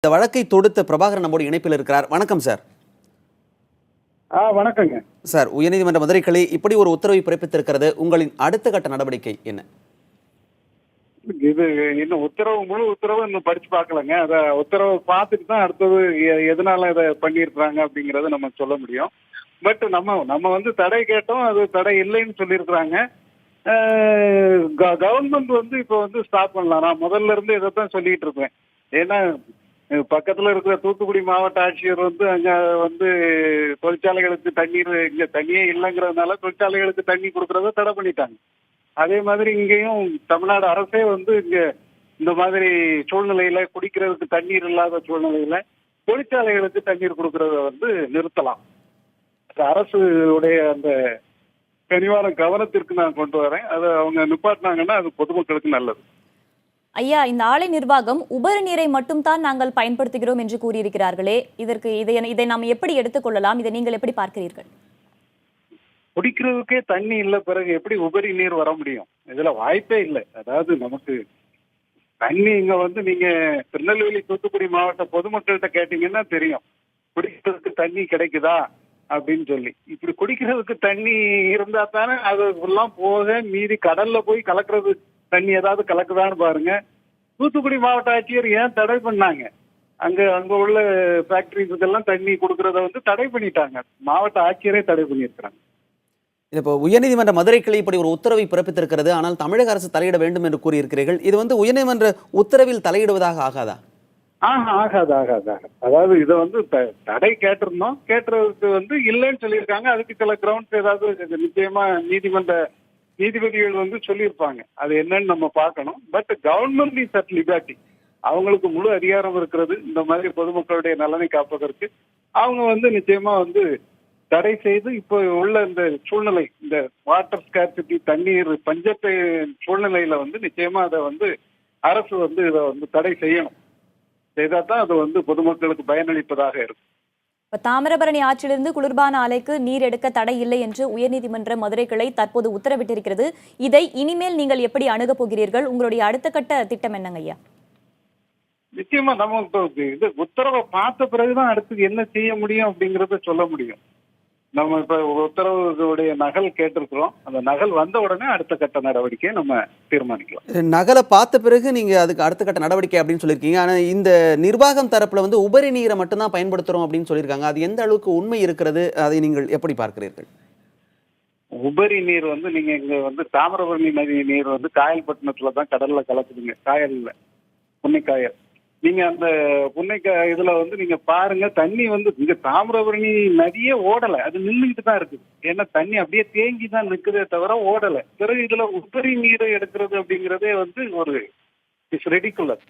இந்த வழக்கை தொடுத்த பிரபாகரன் நம்மோடு இணைப்பில் இருக்கிறார். வணக்கம் சார். வணக்கங்க சார், உயர்நீதிமன்ற மதுரை கிளை இப்படி ஒரு உத்தரவை பிறப்பித்திருக்கிறது. உங்களின் அடுத்த கட்ட நடவடிக்கை என்ன? இது இன்னும் முழு உத்தரவு இன்னும் படிச்சு பார்க்கலங்க. அத உத்தரவு பார்த்துட்டு தான் அடுத்தது எதனால இதை பண்ணியிருக்கிறாங்க அப்படிங்கறத நம்ம சொல்ல முடியும். பட் நம்ம வந்து தடை கேட்டோம், அது தடை இல்லைன்னு சொல்லியிருக்கிறாங்க. கவர்மெண்ட் வந்து இப்ப வந்து ஸ்டாப் பண்ணலாம். நான் முதல்ல இருந்து இதைத்தான் சொல்லிட்டு இருப்பேன். ஏன்னா பக்கத்துல இருக்கிற தூத்துக்குடி மாவட்ட ஆட்சியர் வந்து அங்க வந்து தொழிற்சாலைகளுக்கு தண்ணீர் இங்க தண்ணியே இல்லைங்கிறதுனால தொழிற்சாலைகளுக்கு தண்ணி கொடுக்கறத தடை பண்ணிட்டாங்க. அதே மாதிரி இங்கேயும் தமிழ்நாடு அரசே வந்து இங்க இந்த மாதிரி சூழ்நிலையில குடிக்கிறதுக்கு தண்ணீர் இல்லாத சூழ்நிலையில தொழிற்சாலைகளுக்கு தண்ணீர் கொடுக்கறத வந்து நிறுத்தலாம். அரசு உடைய அந்த கனிவான கவனத்திற்கு நான் கொண்டு வரேன். அதை அவங்க நிப்பாட்டினாங்கன்னா அது பொதுமக்களுக்கு நல்லது. ஐயா, இந்த ஆலை நிர்வாகம் உபரி நீரை மட்டும் தான் நாங்கள் பயன்படுத்துகிறோம் என்று கூறியிருக்கிறார்களே, இதை நாம் எப்படி எடுத்துக்கொள்ளலாம்? இதை நீங்கள் எப்படி பார்க்கிறீர்கள்? குடிக்கிறதுக்கே தண்ணி இல்ல, பிறகு எப்படி உபரி நீர் வர முடியும்? இதுல வாய்ப்பே இல்லை. அதாவது நமக்கு தண்ணி இங்க வந்து நீங்க திருநெல்வேலி தூத்துக்குடி மாவட்ட பொதுமக்கள்கிட்ட கேட்டீங்கன்னா தெரியும் குடிக்கிறதுக்கு தண்ணி கிடைக்குதா அப்படின்னு சொல்லி. இப்படி குடிக்கிறதுக்கு தண்ணி இருந்தா தானே அது எல்லாம் போக மீதி கடல்ல போய் கலக்கிறது தண்ணி ஏதாவது கலக்குதான்னு பாருங்க. தூத்துக்குடி மாவட்ட ஆட்சியர் ஏன் தடை பண்ணாங்க? அங்க உள்ள ஃபேக்டரிஸுக்கு எல்லாம் தண்ணி கொடுக்கறத வந்து தடை பண்ணிட்டாங்க. மாவட்ட ஆட்சியரே தடை பண்ணியிருக்கிறாங்க. இப்போ உயர்நீதிமன்ற மதுரை கிளை இப்படி ஒரு உத்தரவை பிறப்பித்திருக்கிறது. ஆனால் தமிழக அரசு தலையிட வேண்டும் என்று கூறியிருக்கிறீர்கள். இது வந்து உயர்நீதிமன்ற உத்தரவில் தலையிடுவதாக ஆகாதா? ஆகாது. அதாவது இதை வந்து தடை கேட்டிருந்தோம், கேட்டுறதுக்கு வந்து இல்லைன்னு சொல்லியிருக்காங்க. அதுக்கு சில கிரவுண்ட்ஸ் ஏதாவது நிச்சயமா நீதிபதிகள் வந்து சொல்லியிருப்பாங்க. அது என்னன்னு நம்ம பார்க்கணும். But government is at liberty. அவங்களுக்கு முழு அதிகாரம் இருக்கிறது இந்த மாதிரி பொதுமக்களுடைய நலனை காப்பதற்கு. அவங்க வந்து நிச்சயமா வந்து தடை செய்து இப்போ உள்ள இந்த சூழ்நிலை, இந்த வாட்டர் ஸ்கார்சிட்டி தண்ணீர் பஞ்சத்தை சூழ்நிலையில வந்து நிச்சயமா அதை வந்து அரசு வந்து இதை வந்து தடை செய்யணும். செய்தாதான் அது வந்து பொதுமக்களுக்கு பயனளிப்பதாக இருக்கும். தாமிரபரணி ஆற்றிலிருந்து குளிர்பான ஆலைக்கு நீர் எடுக்க தடை இல்லை என்று உயர்நீதிமன்ற மதுரை கிளை தற்போது உத்தரவிட்டிருக்கிறது. இதை இனிமேல் நீங்கள் எப்படி அணுகப் போகிறீர்கள்? உங்களுடைய அடுத்த கட்ட திட்டம் என்னங்க ஐயா? நிச்சயமா நம்ம இது உத்தரவை பார்த்த பிறகுதான் அடுத்து என்ன செய்ய முடியும் அப்படிங்கறத சொல்ல முடியும். நம்ம இப்ப உத்தரவுடைய நகல் கேட்டிருக்கிறோம். அந்த நகல் வந்த உடனே அடுத்த கட்ட நடவடிக்கையை நம்ம தீர்மானிக்கலாம். நகலை பார்த்த பிறகு நீங்க அதுக்கு அடுத்த கட்ட நடவடிக்கை அப்படின்னு சொல்லியிருக்கீங்க. ஆனா இந்த நிர்வாகம் தரப்புல வந்து உபரி நீரை மட்டும்தான் பயன்படுத்துறோம் அப்படின்னு சொல்லியிருக்காங்க. அது எந்த அளவுக்கு உண்மை இருக்கிறது? அதை நீங்கள் எப்படி பார்க்கிறீர்கள்? உபரி நீர் வந்து நீங்க இங்க வந்து தாமிரபரணி நதி நீர் வந்து காயல்பட்டினத்துல தான் கடல்ல கலக்குதுங்க. காயல்ல புன்னைக்காயல். நீங்க அந்த புன்னைக்காய் இதுல வந்து நீங்க பாருங்க, தண்ணி வந்து இங்க தாமிரபரணி நதியே ஓடல, அது நின்றுகிட்டு தான் இருக்குது. ஏன்னா தண்ணி அப்படியே தேங்கி தான் நிற்குதே தவிர ஓடல. பிறகு இதுல உபரி நீரை எடுக்கிறது அப்படிங்கிறதே வந்து ஒரு இட்ஸ் ரெடிகுலஸ்.